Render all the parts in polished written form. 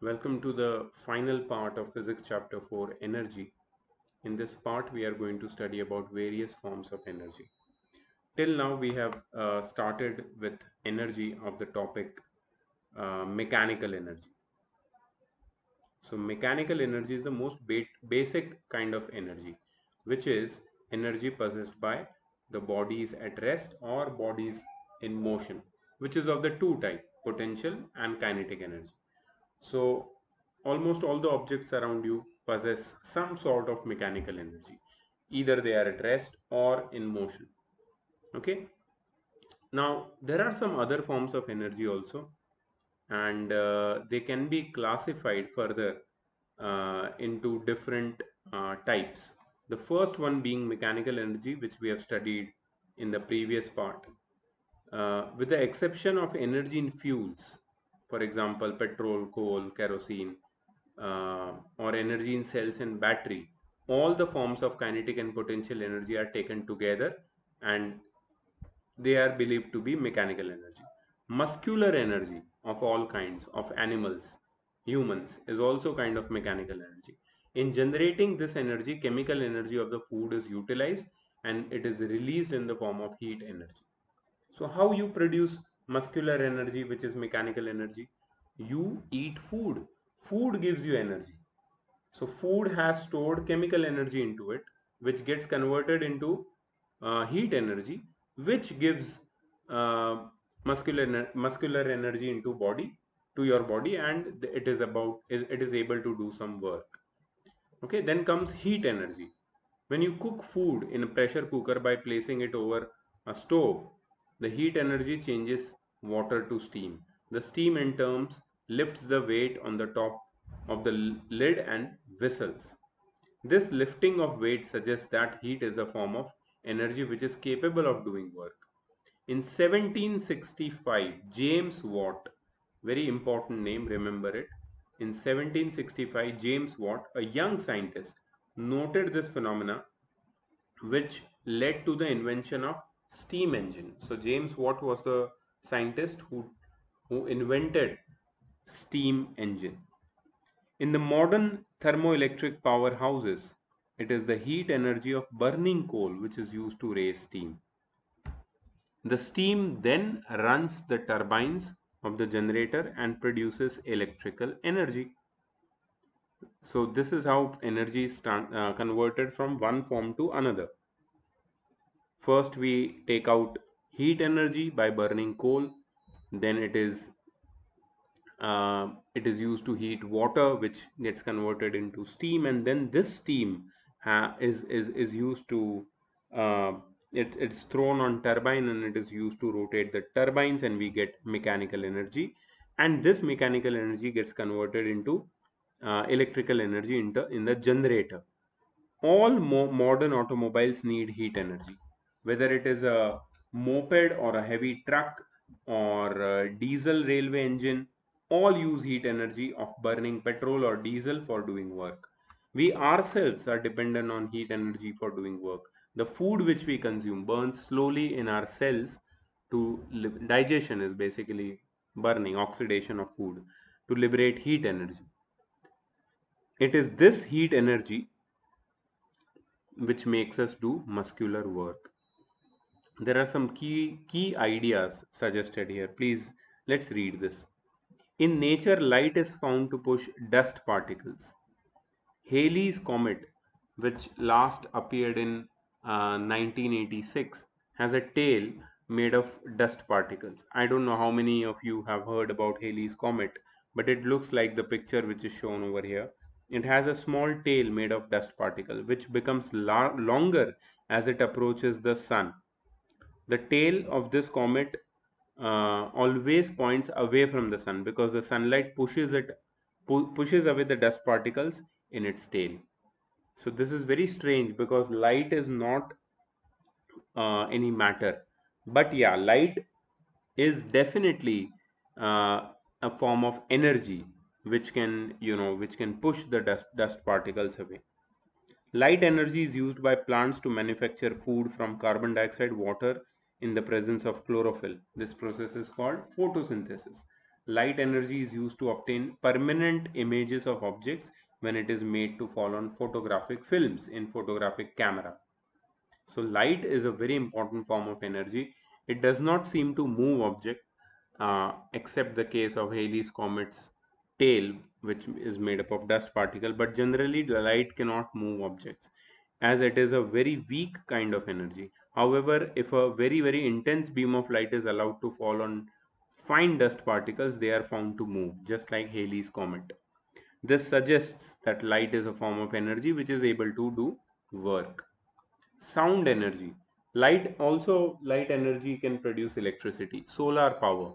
Welcome to the final part of Physics Chapter 4 Energy. In this part, we are going to study about various forms of energy. Till now, we have started with energy of the topic mechanical energy. So, mechanical energy is the most basic kind of energy, which is energy possessed by the bodies at rest or bodies in motion, which is of the two type, potential and kinetic energy. So, almost all the objects around you possess some sort of mechanical energy. Either they are at rest or in motion. Okay. Now, there are some other forms of energy also, and they can be classified further into different types. The first one being mechanical energy, which we have studied in the previous part. With the exception of energy in fuels, for example, petrol, coal, kerosene, or energy in cells and battery, all the forms of kinetic and potential energy are taken together and they are believed to be mechanical energy. Muscular energy of all kinds of animals, humans, is also kind of mechanical energy. In generating this energy, chemical energy of the food is utilized and it is released in the form of heat energy. So, how you produce muscular energy, which is mechanical energy? You eat food. Food gives you energy. So, food has stored chemical energy into it, which gets converted into heat energy, which gives muscular energy into body to your body, and it is able to do some work. Okay, then comes heat energy. When you cook food in a pressure cooker by placing it over a stove, the heat energy changes water to steam. The steam in turn lifts the weight on the top of the lid and whistles. This lifting of weight suggests that heat is a form of energy which is capable of doing work. In 1765, James Watt, very important name, remember it. In 1765, James Watt, a young scientist, noted this phenomena which led to the invention of steam engine. So James Watt was the scientist who invented steam engine. In the modern thermoelectric powerhouses, it is the heat energy of burning coal which is used to raise steam. The steam then runs the turbines of the generator and produces electrical energy. So this is how energy is converted from one form to another. First we take out heat energy by burning coal, then it is used to heat water which gets converted into steam, and then this steam is used to uh, it's thrown on turbine and it is used to rotate the turbines and we get mechanical energy, and this mechanical energy gets converted into electrical energy in the generator. All modern automobiles need heat energy, whether it is a moped or a heavy truck or a diesel railway engine. All use heat energy of burning petrol or diesel for doing work. We ourselves are dependent on heat energy for doing work. The food which we consume burns slowly in our cells to digestion is basically burning, oxidation of food to liberate heat energy. It is this heat energy which makes us do muscular work. There are some key ideas suggested here. Please, let's read this. In nature, light is found to push dust particles. Halley's comet, which last appeared in 1986, has a tail made of dust particles. I don't know how many of you have heard about Halley's comet, but it looks like the picture which is shown over here. It has a small tail made of dust particle, which becomes longer as it approaches the sun. The tail of this comet always points away from the sun because the sunlight pushes away the dust particles in its tail. So this is very strange because light is not any matter, but yeah, light is definitely a form of energy which can which can push the dust particles away. Light energy is used by plants to manufacture food from carbon dioxide, water in the presence of chlorophyll. This process is called photosynthesis. Light energy is used to obtain permanent images of objects when it is made to fall on photographic films in photographic camera. So light is a very important form of energy. It does not seem to move object, except the case of Halley's comet's tail, which is made up of dust particle. But generally, the light cannot move objects, as it is a very weak kind of energy. However, if a very intense beam of light is allowed to fall on fine dust particles, they are found to move, just like Halley's comet. This suggests that light is a form of energy which is able to do work. Sound energy. Light energy can produce electricity. Solar power,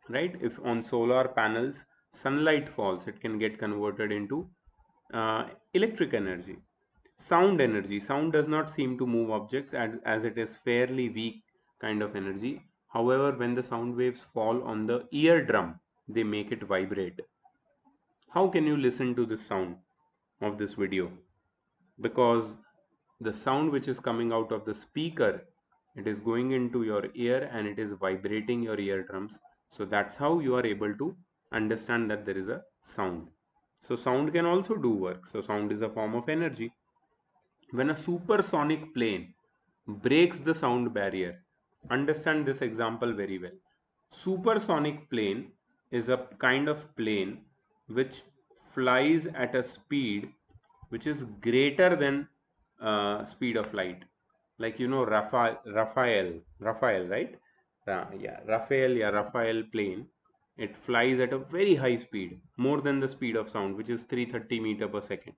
right? If on solar panels sunlight falls, it can get converted into electric energy. Sound energy. Sound does not seem to move objects, as it is fairly weak kind of energy. However, when the sound waves fall on the eardrum, they make it vibrate. How can you listen to the sound of this video? Because the sound which is coming out of the speaker, it is going into your ear and it is vibrating your eardrums. So that's how you are able to understand that there is a sound. So sound can also do work. So sound is a form of energy. When a supersonic plane breaks the sound barrier, understand this example very well. Supersonic plane is a kind of plane which flies at a speed which is greater than speed of light. Like Raphael, right? Raphael plane. It flies at a very high speed, more than the speed of sound, which is 330 meter per second.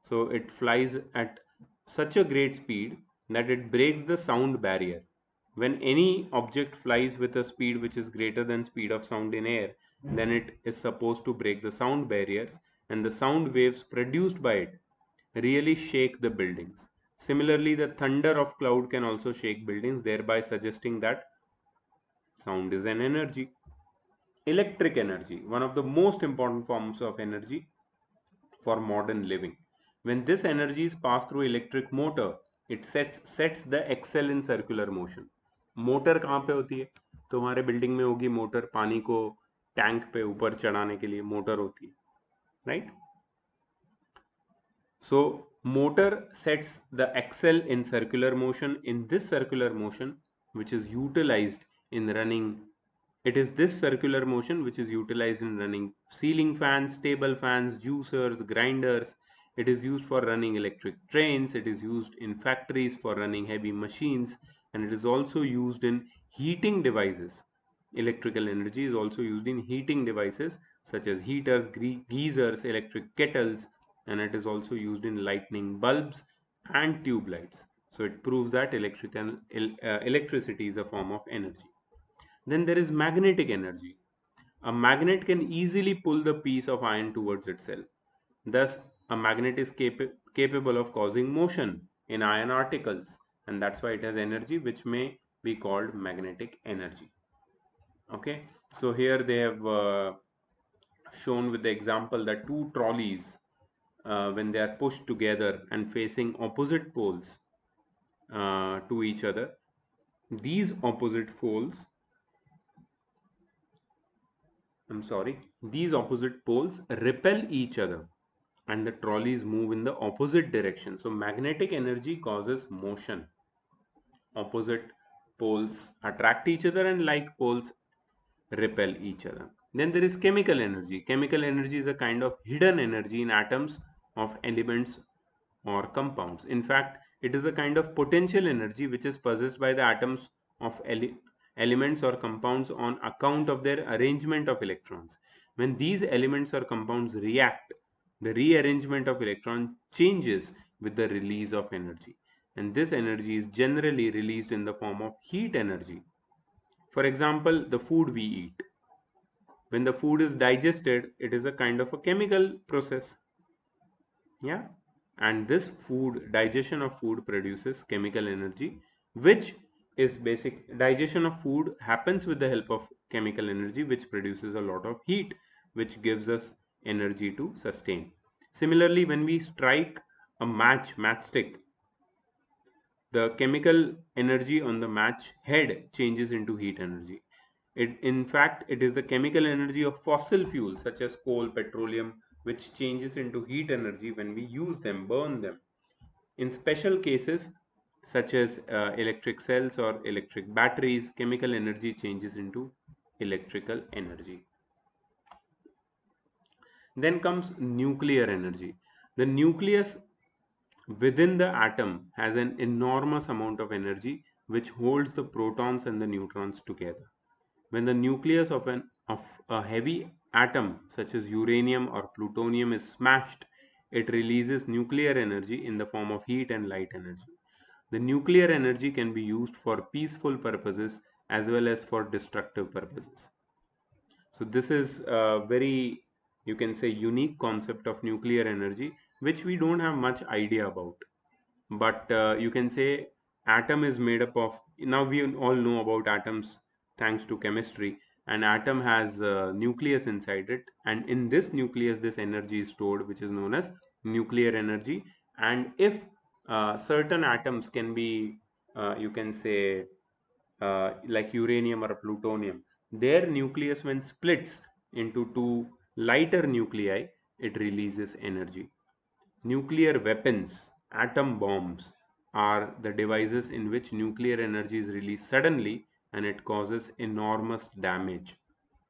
So it flies at such a great speed that it breaks the sound barrier. When any object flies with a speed which is greater than speed of sound in air, then it is supposed to break the sound barriers, and the sound waves produced by it really shake the buildings. Similarly, the thunder of cloud can also shake buildings, thereby suggesting that sound is an energy. Electric energy, one of the most important forms of energy for modern living. When this energy is passed through electric motor, it sets the axle in circular motion. Motor कहाँ पे होती है? तो हमारे building में होगी motor, पानी को टैंक पे ऊपर चढ़ाने के लिए मोटर होती है, right? So motor sets the axle in circular motion. In this circular motion, which is utilized in running, it is this circular motion which is utilized in running ceiling fans, table fans, juicers, grinders. It is used for running electric trains. It is used in factories for running heavy machines, and it is also used in heating devices. Electrical energy is also used in heating devices such as heaters, geysers, electric kettles, and it is also used in lightning bulbs and tube lights. So it proves that electricity is a form of energy. Then there is magnetic energy. A magnet can easily pull the piece of iron towards itself. Thus, a magnet is capable of causing motion in iron particles, and that's why it has energy, which may be called magnetic energy. Okay, so here they have shown with the example that two trolleys, when they are pushed together and facing opposite poles to each other, these opposite poles, these opposite poles repel each other and the trolleys move in the opposite direction. So magnetic energy causes motion. Opposite poles attract each other and like poles repel each other. Then there is chemical energy. Chemical energy is a kind of hidden energy in atoms of elements or compounds. In fact, it is a kind of potential energy which is possessed by the atoms of elements or compounds on account of their arrangement of electrons. When these elements or compounds react, the rearrangement of electron changes with the release of energy, and this energy is generally released in the form of heat energy. For example, the food we eat. When the food is digested, it is a kind of a chemical process. Yeah. And this digestion of food produces chemical energy, which is basic. Digestion of food happens with the help of chemical energy, which produces a lot of heat, which gives us energy to sustain. Similarly, when we strike a matchstick, the chemical energy on the match head changes into heat energy. In fact, it is the chemical energy of fossil fuels such as coal, petroleum, which changes into heat energy when we use them, burn them. In special cases such as electric cells or electric batteries, chemical energy changes into electrical energy. Then comes nuclear energy. The nucleus within the atom has an enormous amount of energy which holds the protons and the neutrons together. When the nucleus of a heavy atom such as uranium or plutonium is smashed, it releases nuclear energy in the form of heat and light energy. The nuclear energy can be used for peaceful purposes as well as for destructive purposes. So this is a very, you can say, unique concept of nuclear energy, which we don't have much idea about. But you can say atom is made up of, now we all know about atoms thanks to chemistry. An atom has a nucleus inside it, and in this nucleus this energy is stored, which is known as nuclear energy. And if certain atoms can be, you can say, like uranium or plutonium, their nucleus when splits into two lighter nuclei, it releases energy. Nuclear weapons, atom bombs, are the devices in which nuclear energy is released suddenly and it causes enormous damage.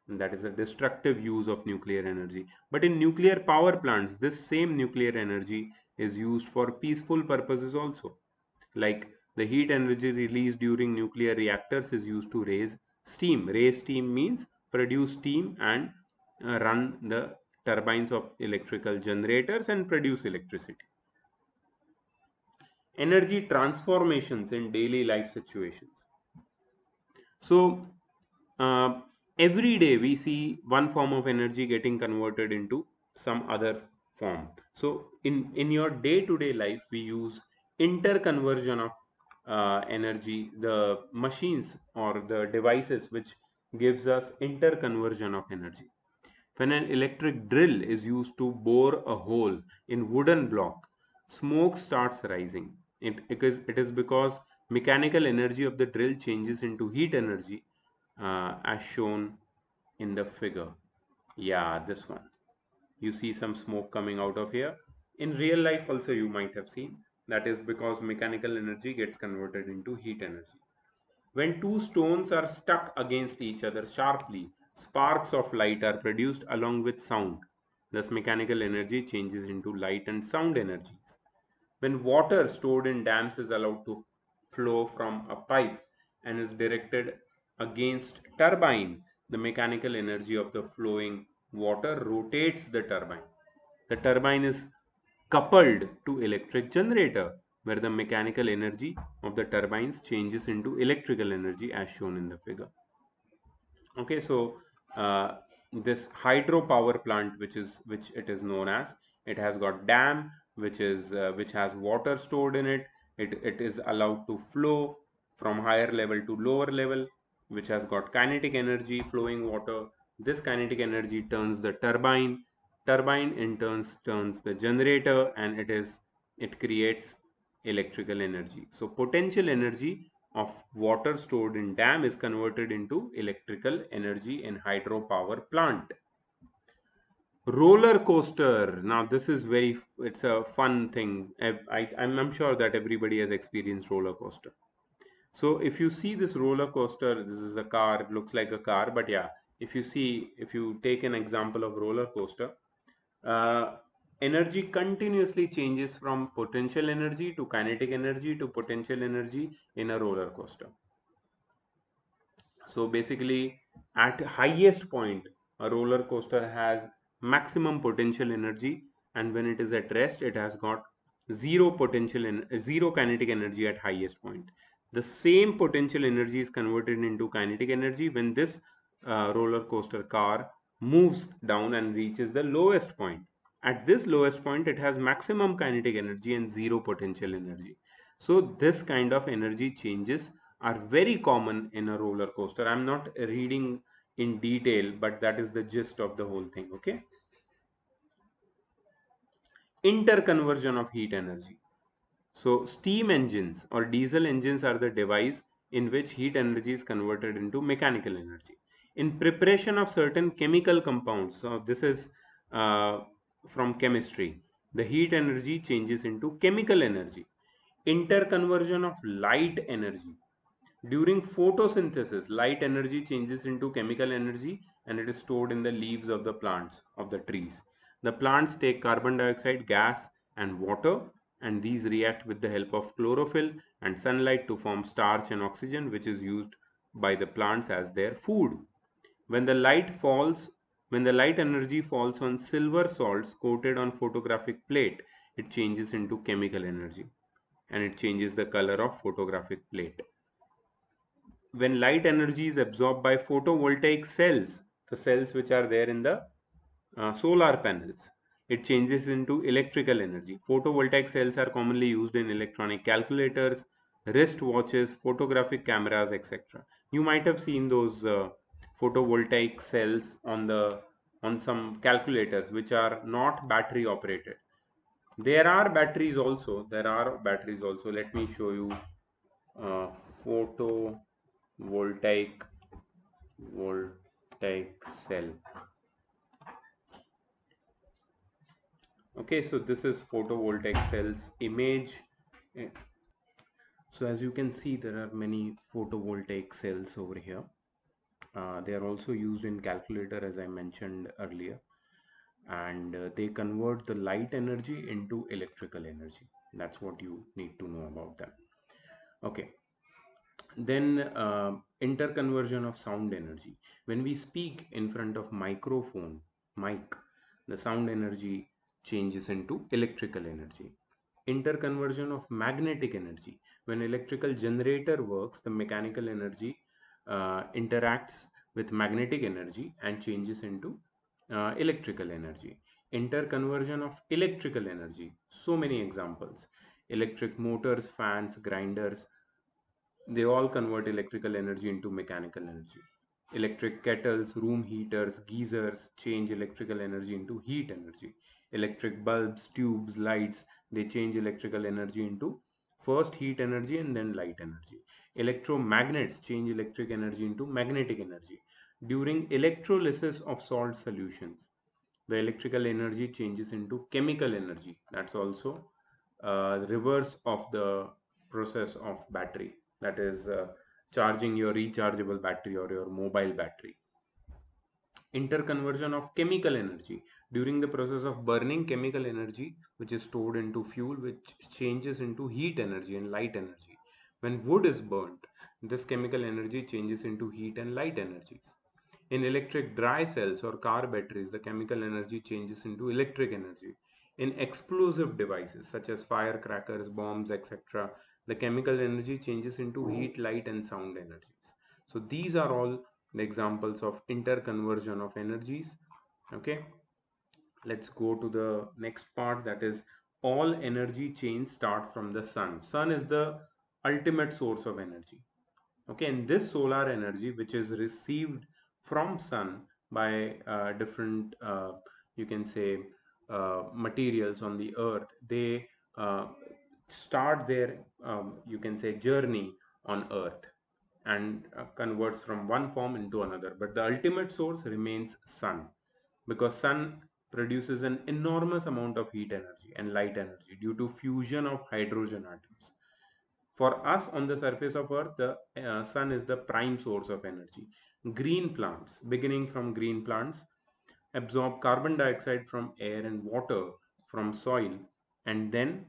And that is a destructive use of nuclear energy. But in nuclear power plants, this same nuclear energy is used for peaceful purposes also. Like the heat energy released during nuclear reactors is used to raise steam. Raise steam means produce steam and run the turbines of electrical generators and produce electricity. Energy transformations in daily life situations. So, uh, every day we see one form of energy getting converted into some other form. So, in your day-to-day life, we use interconversion of energy, the machines or the devices which gives us interconversion of energy. When an electric drill is used to bore a hole in wooden block, smoke starts rising. It is because mechanical energy of the drill changes into heat energy, as shown in the figure. Yeah, this one. You see some smoke coming out of here. In real life also you might have seen. That is because mechanical energy gets converted into heat energy. When two stones are stuck against each other sharply, sparks of light are produced along with sound. Thus, mechanical energy changes into light and sound energies. When water stored in dams is allowed to flow from a pipe and is directed against turbine, the mechanical energy of the flowing water rotates the turbine. The turbine is coupled to electric generator where the mechanical energy of the turbines changes into electrical energy as shown in the figure. Okay, so this hydropower plant, which it is known as, it has got dam which has water stored in it. It is allowed to flow from higher level to lower level, which has got kinetic energy, flowing water. This kinetic energy turns the turbine in turns the generator, and it creates electrical energy. So potential energy of water stored in dam is converted into electrical energy in hydropower plant. Roller coaster. Now this is it's a fun thing. I'm sure that everybody has experienced roller coaster. So if you see this roller coaster, this is a car, it looks like a car, but yeah, if you take an example of roller coaster, uh, energy continuously changes from potential energy to kinetic energy to potential energy in a roller coaster. So basically, at highest point, a roller coaster has maximum potential energy, and when it is at rest, it has got zero kinetic energy at highest point. The same potential energy is converted into kinetic energy when this roller coaster car moves down and reaches the lowest point. At this lowest point, it has maximum kinetic energy and zero potential energy. So this kind of energy changes are very common in a roller coaster. I'm not reading in detail, but that is the gist of the whole thing. Okay. Interconversion of heat energy. So steam engines or diesel engines are the device in which heat energy is converted into mechanical energy. In preparation of certain chemical compounds, so this is uh, from chemistry, the heat energy changes into chemical energy. Interconversion of light energy. During photosynthesis, light energy changes into chemical energy and it is stored in the leaves of the plants, of the trees. The plants take carbon dioxide gas and water, and these react with the help of chlorophyll and sunlight to form starch and oxygen, which is used by the plants as their food. When the light falls, when the light energy falls on silver salts coated on photographic plate, it changes into chemical energy and it changes the color of photographic plate. When light energy is absorbed by photovoltaic cells, the cells which are there in the solar panels, it changes into electrical energy. Photovoltaic cells are commonly used in electronic calculators, wrist watches, photographic cameras, etc. You might have seen those photovoltaic cells on some calculators which are not battery operated. There are batteries also. There are batteries also. Let me show you uh, photovoltaic voltaic cell. Okay, so this is photovoltaic cells image. Eh, so as you can see, there are many photovoltaic cells over here. They are also used in calculator, as I mentioned earlier, and they convert the light energy into electrical energy. That's what you need to know about them. Okay, then interconversion of sound energy. When we speak in front of microphone, mic, the sound energy changes into electrical energy. Interconversion of magnetic energy. When electrical generator works, the mechanical energy interacts with magnetic energy and changes into electrical energy. Interconversion of electrical energy. So many examples. Electric motors, fans, grinders, they all convert electrical energy into mechanical energy. Electric kettles, room heaters, geysers change electrical energy into heat energy. Electric bulbs, tubes, lights, they change electrical energy into first heat energy and then light energy. Electromagnets change electric energy into magnetic energy. During electrolysis of salt solutions, the electrical energy changes into chemical energy. That's also reverse of the process of battery, that is charging your rechargeable battery or your mobile battery. Interconversion of chemical energy. During the process of burning, chemical energy which is stored into fuel, which changes into heat energy and light energy. When wood is burnt, this chemical energy changes into heat and light energies. In electric dry cells or car batteries, the chemical energy changes into electric energy. In explosive devices such as firecrackers, bombs, etc., the chemical energy changes into heat, light, and sound energies. So these are all the examples of interconversion of energies. Okay, let's go to the next part, that is all energy chains start from the sun. Sun is the ultimate source of energy. Okay, and this solar energy which is received from sun by different you can say materials on the earth, they uh, start their you can say journey on earth and converts from one form into another, but the ultimate source remains sun, because sun produces an enormous amount of heat energy and light energy due to fusion of hydrogen atoms. For us on the surface of Earth, the sun is the prime source of energy. Green plants, beginning from green plants, absorb carbon dioxide from air and water from soil, and then,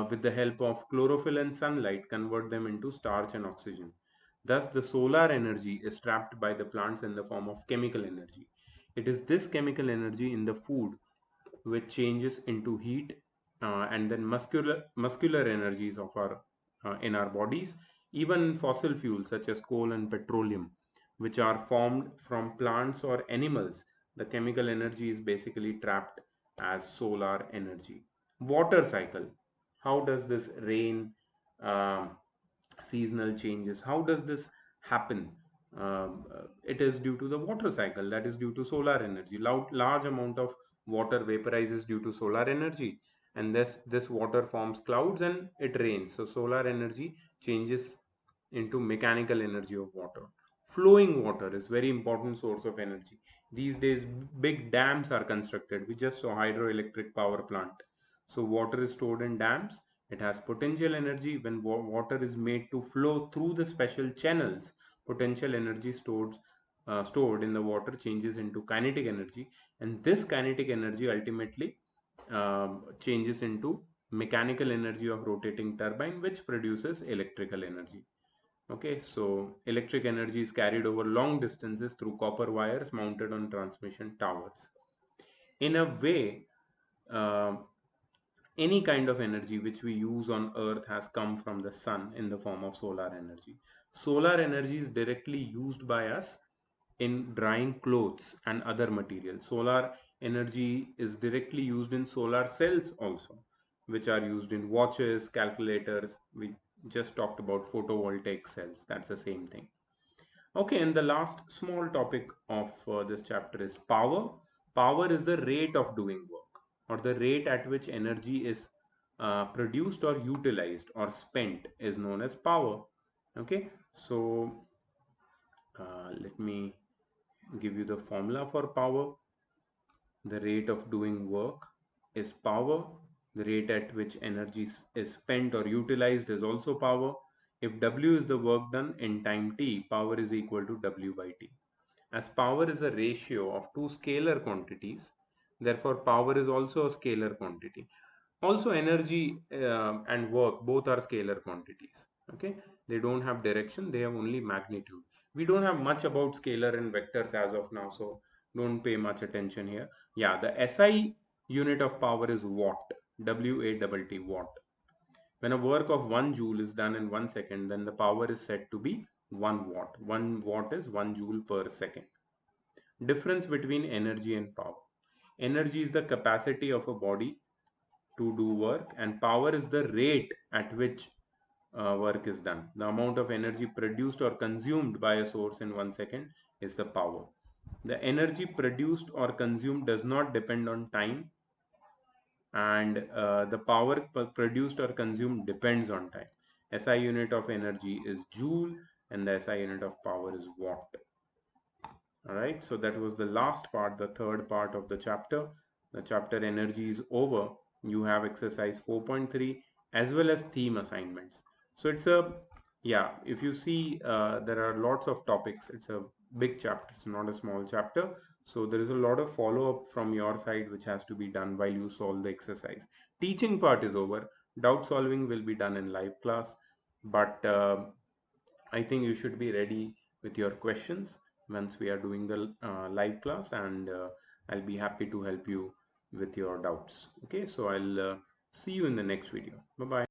with the help of chlorophyll and sunlight, convert them into starch and oxygen. Thus, the solar energy is trapped by the plants in the form of chemical energy. It is this chemical energy in the food which changes into heat and then muscular energies of our in our bodies. Even fossil fuels such as coal and petroleum, which are formed from plants or animals, the chemical energy is basically trapped as solar energy. Water cycle. How does this rain, um, seasonal changes, how does this happen? It is due to the water cycle, that is due to solar energy. Large amount of water vaporizes due to solar energy, and this water forms clouds and it rains. So solar energy changes into mechanical energy of water. Flowing water is very important source of energy. These days, big dams are constructed. We just saw hydroelectric power plant. So water is stored in dams. It has potential energy. When water is made to flow through the special channels, potential energy stored in the water changes into kinetic energy, and this kinetic energy ultimately changes into mechanical energy of rotating turbine, which produces electrical energy. Okay, so electric energy is carried over long distances through copper wires mounted on transmission towers. In a way, uh, any kind of energy which we use on earth has come from the sun in the form of solar energy. Solar energy is directly used by us in drying clothes and other materials. Solar energy is directly used in solar cells also, which are used in watches, calculators. We just talked about photovoltaic cells. That's the same thing. Okay, and the last small topic of this chapter is power. Power is the rate of doing work, or the rate at which energy is produced or utilized or spent is known as power. Okay, so let me give you the formula for power. The rate of doing work is power. The rate at which energy is spent or utilized is also power. If W is the work done in time t, power is equal to W by t. As power is a ratio of two scalar quantities, therefore power is also a scalar quantity. Also, energy and work both are scalar quantities. Okay, they don't have direction, they have only magnitude. We don't have much about scalar and vectors as of now, so don't pay much attention here. Yeah, the SI unit of power is watt, W-A-T-T, watt. When a work of 1 joule is done in 1 second, then the power is said to be 1 watt. 1 watt is 1 joule per second. Difference between energy and power. Energy is the capacity of a body to do work, and power is the rate at which work is done. The amount of energy produced or consumed by a source in 1 second is the power. The energy produced or consumed does not depend on time, and the power produced or consumed depends on time. SI unit of energy is joule, and the SI unit of power is watt. All right, so that was the last part, the third part of the chapter. The chapter energy is over. You have exercise 4.3 as well as theme assignments. So it's a, yeah, if you see, there are lots of topics. It's a big chapter, it's not a small chapter. So there is a lot of follow up from your side which has to be done while you solve the exercise. Teaching part is over. Doubt solving will be done in live class, but I think you should be ready with your questions once we are doing the live class, and I'll be happy to help you with your doubts. Okay, so I'll see you in the next video. Bye bye.